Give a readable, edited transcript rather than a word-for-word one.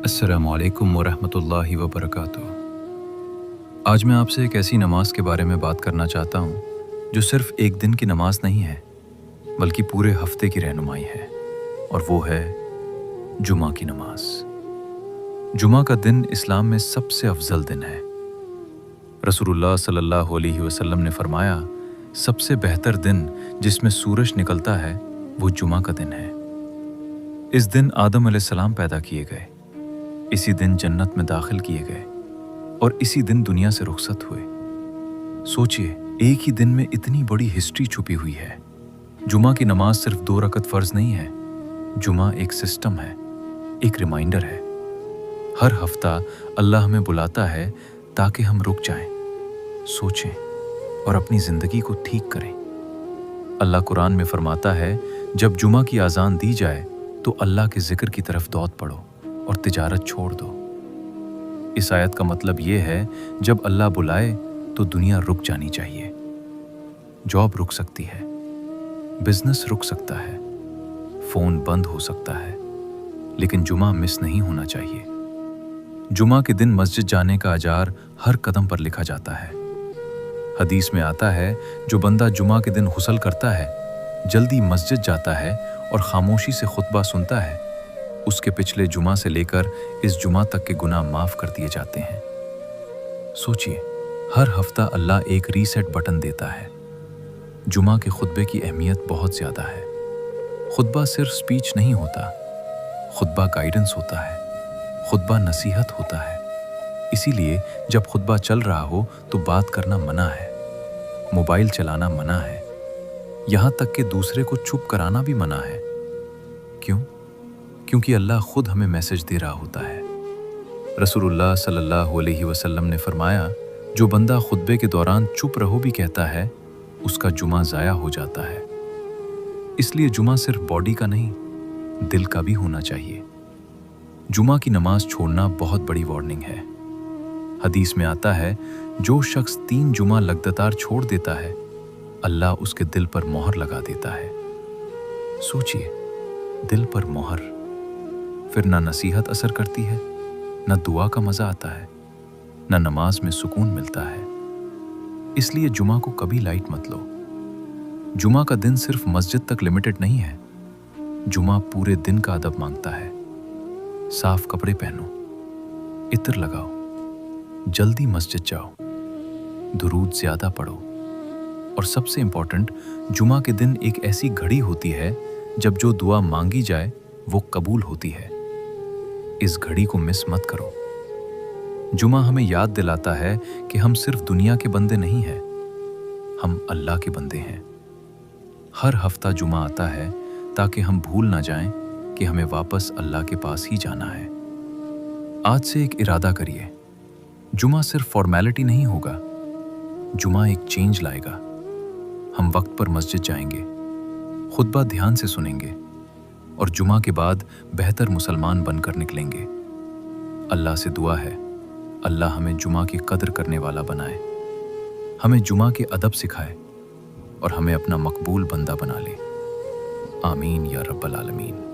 अस्सलामु अलैकुम वरहमतुल्लाहि वबरकातुह। आज मैं आपसे एक ऐसी नमाज के बारे में बात करना चाहता हूँ जो सिर्फ एक दिन की नमाज नहीं है बल्कि पूरे हफ्ते की रहनुमाई है, और वो है जुमा की नमाज। जुमा का दिन इस्लाम में सबसे अफजल दिन है। रसूलुल्लाह सल्लल्लाहु अलैहि वसल्लम ने फरमाया, सबसे बेहतर दिन जिसमें सूरज निकलता है वो जुमा का दिन है। इस दिन आदम अलैहिस्सलाम पैदा किए गए, इसी दिन जन्नत में दाखिल किए गए और इसी दिन दुनिया से रुखसत हुए। सोचिए, एक ही दिन में इतनी बड़ी हिस्ट्री छुपी हुई है। जुमा की नमाज सिर्फ 2 रकत फर्ज नहीं है। जुमा एक सिस्टम है, एक रिमाइंडर है। हर हफ्ता अल्लाह हमें बुलाता है ताकि हम रुक जाएं, सोचें और अपनी जिंदगी को ठीक करें। अल्लाह कुरान में फरमाता है, जब जुमा की आज़ान दी जाए तो अल्लाह के जिक्र की तरफ दौड़ पड़ो और तिजारत छोड़ दो। इस आयत का मतलब ये है, जब अल्लाह बुलाए तो दुनिया रुक जानी चाहिए। जॉब रुक सकती है, बिजनेस रुक सकता है, फोन बंद हो सकता है, लेकिन जुमा मिस नहीं होना चाहिए। जुमा के दिन मस्जिद जाने का अजार हर कदम पर लिखा जाता है। हदीस में आता है, जो बंदा जुमा के दिन गुस्ल करता है, जल्दी मस्जिद जाता है और खामोशी से खुतबा सुनता है, उसके पिछले जुमा से लेकर इस जुमा तक के गुनाह माफ कर दिए जाते हैं। सोचिए, हर हफ्ता अल्लाह एक रीसेट बटन देता है। जुमा के खुतबे की अहमियत बहुत ज़्यादा है। खुतबा सिर्फ स्पीच नहीं होता, खुतबा गाइडेंस होता है, खुतबा नसीहत होता है। इसीलिए जब खुतबा चल रहा हो तो बात करना मना है, मोबाइल चलाना मना है, यहाँ तक कि दूसरे को चुप कराना भी मना है। क्यों? क्योंकि अल्लाह खुद हमें मैसेज दे रहा होता है। रसूलुल्लाह सल्लल्लाहु अलैहि वसल्लम ने फरमाया, जो बंदा खुतबे के दौरान चुप रहो भी कहता है, उसका जुमा ज़ाया हो जाता है। इसलिए जुमा सिर्फ बॉडी का नहीं, दिल का भी होना चाहिए। जुमा की नमाज छोड़ना बहुत बड़ी वार्निंग है। हदीस में आता है, जो शख्स 3 जुमा लगातार छोड़ देता है, अल्लाह उसके दिल पर मोहर लगा देता है। सोचिए, दिल पर मोहर, फिर ना नसीहत असर करती है, ना दुआ का मज़ा आता है, ना नमाज में सुकून मिलता है। इसलिए जुमा को कभी लाइट मत लो। जुमा का दिन सिर्फ मस्जिद तक लिमिटेड नहीं है। जुमा पूरे दिन का अदब मांगता है। साफ कपड़े पहनो, इत्र लगाओ, जल्दी मस्जिद जाओ, दुरूद ज़्यादा पढ़ो, और सबसे इम्पॉर्टेंट, जुमा के दिन एक ऐसी घड़ी होती है जब जो दुआ मांगी जाए वो कबूल होती है। इस घड़ी को मिस मत करो। जुमा हमें याद दिलाता है कि हम सिर्फ दुनिया के बंदे नहीं हैं, हम अल्लाह के बंदे हैं। हर हफ्ता जुमा आता है ताकि हम भूल ना जाएं कि हमें वापस अल्लाह के पास ही जाना है। आज से एक इरादा करिए, जुमा सिर्फ फॉर्मेलिटी नहीं होगा, जुमा एक चेंज लाएगा। हम वक्त पर मस्जिद जाएंगे, खुतबा ध्यान से सुनेंगे और जुमा के बाद बेहतर मुसलमान बनकर निकलेंगे। अल्लाह से दुआ है, अल्लाह हमें जुमा की कदर करने वाला बनाए, हमें जुमा के अदब सिखाए और हमें अपना मकबूल बंदा बना ले। आमीन या रब्बल आलमीन।